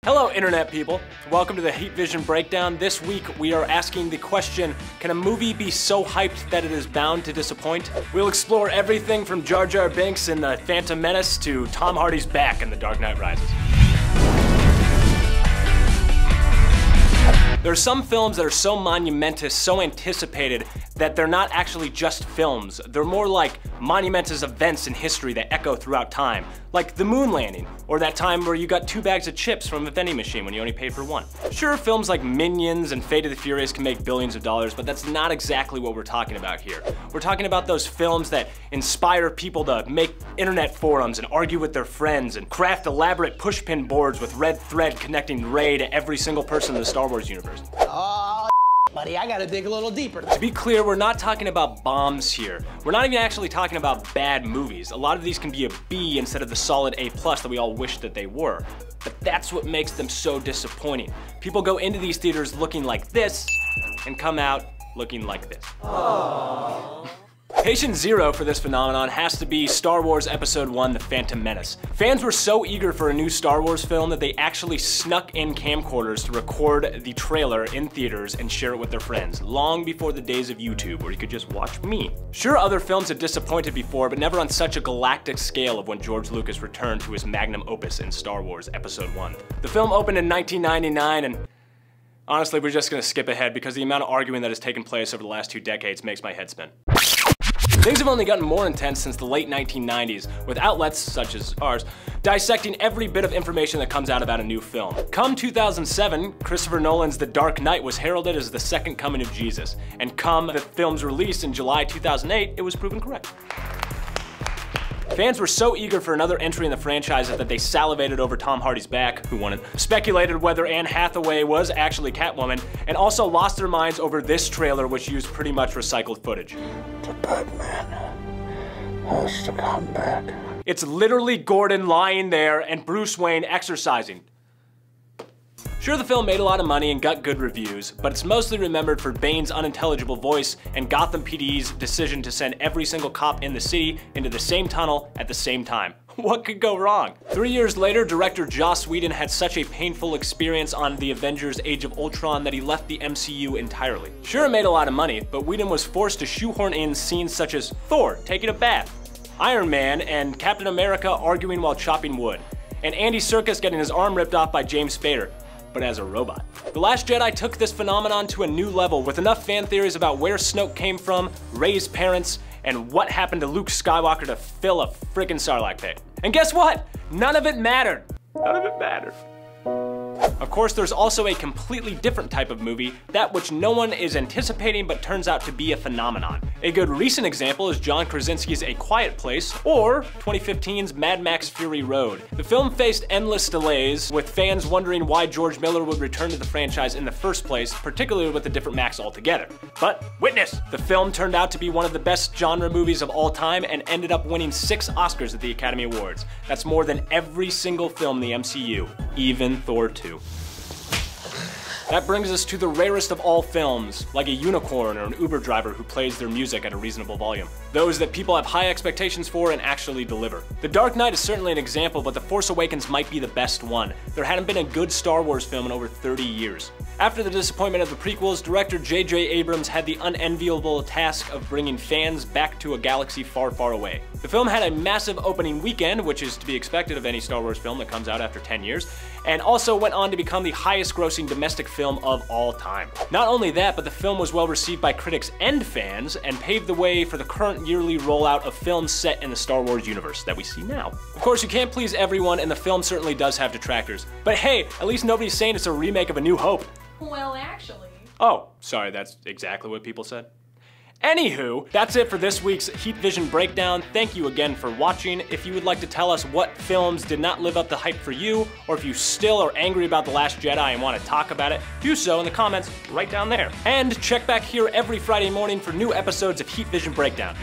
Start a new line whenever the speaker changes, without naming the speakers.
Hello internet people, welcome to the Heat Vision Breakdown. This week we are asking the question, can a movie be so hyped that it is bound to disappoint? We'll explore everything from Jar Jar Binks in The Phantom Menace to Tom Hardy's back in The Dark Knight Rises. There are some films that are so monumentous, so anticipated, that they're not actually just films. They're more like monumentous events in history that echo throughout time. Like the moon landing, or that time where you got 2 bags of chips from a vending machine when you only paid for 1. Sure, films like Minions and Fate of the Furious can make billions of dollars, but that's not exactly what we're talking about here. We're talking about those films that inspire people to make internet forums and argue with their friends and craft elaborate pushpin boards with red thread connecting Rey to every single person in the Star Wars universe.
Oh, buddy, I gotta dig a little deeper.
To be clear, we're not talking about bombs here. We're not even actually talking about bad movies. A lot of these can be a B instead of the solid A+ that we all wish that they were. But that's what makes them so disappointing. People go into these theaters looking like this and come out looking like this. Aww. Patient zero for this phenomenon has to be Star Wars Episode 1, The Phantom Menace. Fans were so eager for a new Star Wars film that they actually snuck in camcorders to record the trailer in theaters and share it with their friends, long before the days of YouTube, where you could just watch me. Sure, other films had disappointed before, but never on such a galactic scale of when George Lucas returned to his magnum opus in Star Wars Episode 1. The film opened in 1999 and honestly, we're just gonna skip ahead because the amount of arguing that has taken place over the last 2 decades makes my head spin. Things have only gotten more intense since the late 1990s, with outlets, such as ours, dissecting every bit of information that comes out about a new film. Come 2007, Christopher Nolan's The Dark Knight was heralded as the second coming of Jesus, and come the film's release in July 2008, it was proven correct. Fans were so eager for another entry in the franchise that they salivated over Tom Hardy's back, who won it, speculated whether Anne Hathaway was actually Catwoman, and also lost their minds over this trailer, which used pretty much recycled footage.
The Batman has to come back.
It's literally Gordon lying there and Bruce Wayne exercising. Sure, the film made a lot of money and got good reviews, but it's mostly remembered for Bane's unintelligible voice and Gotham PD's decision to send every single cop in the city into the same tunnel at the same time. What could go wrong? 3 years later, director Joss Whedon had such a painful experience on The Avengers Age of Ultron that he left the MCU entirely. Sure, it made a lot of money, but Whedon was forced to shoehorn in scenes such as Thor taking a bath, Iron Man and Captain America arguing while chopping wood, and Andy Serkis getting his arm ripped off by James Spader, but as a robot. The Last Jedi took this phenomenon to a new level with enough fan theories about where Snoke came from, Rey's parents, and what happened to Luke Skywalker to fill a friggin' Sarlacc pit. And guess what? None of it mattered. None of it mattered. Of course, there's also a completely different type of movie, that which no one is anticipating but turns out to be a phenomenon. A good recent example is John Krasinski's A Quiet Place, or 2015's Mad Max Fury Road. The film faced endless delays, with fans wondering why George Miller would return to the franchise in the first place, particularly with a different Max altogether. But witness! The film turned out to be one of the best genre movies of all time and ended up winning 6 Oscars at the Academy Awards. That's more than every single film in the MCU, even Thor 2. That brings us to the rarest of all films, like a unicorn or an Uber driver who plays their music at a reasonable volume. Those that people have high expectations for and actually deliver. The Dark Knight is certainly an example, but The Force Awakens might be the best one. There hadn't been a good Star Wars film in over 30 years. After the disappointment of the prequels, director J.J. Abrams had the unenviable task of bringing fans back to a galaxy far, far away. The film had a massive opening weekend, which is to be expected of any Star Wars film that comes out after 10 years, and also went on to become the highest grossing domestic film of all time. Not only that, but the film was well received by critics and fans, and paved the way for the current yearly rollout of films set in the Star Wars universe that we see now. Of course, you can't please everyone, and the film certainly does have detractors. But hey, at least nobody's saying it's a remake of A New Hope.
Well, actually.
Oh, sorry, that's exactly what people said. Anywho, that's it for this week's Heat Vision Breakdown. Thank you again for watching. If you would like to tell us what films did not live up to hype for you, or if you still are angry about The Last Jedi and want to talk about it, do so in the comments right down there. And check back here every Friday morning for new episodes of Heat Vision Breakdown.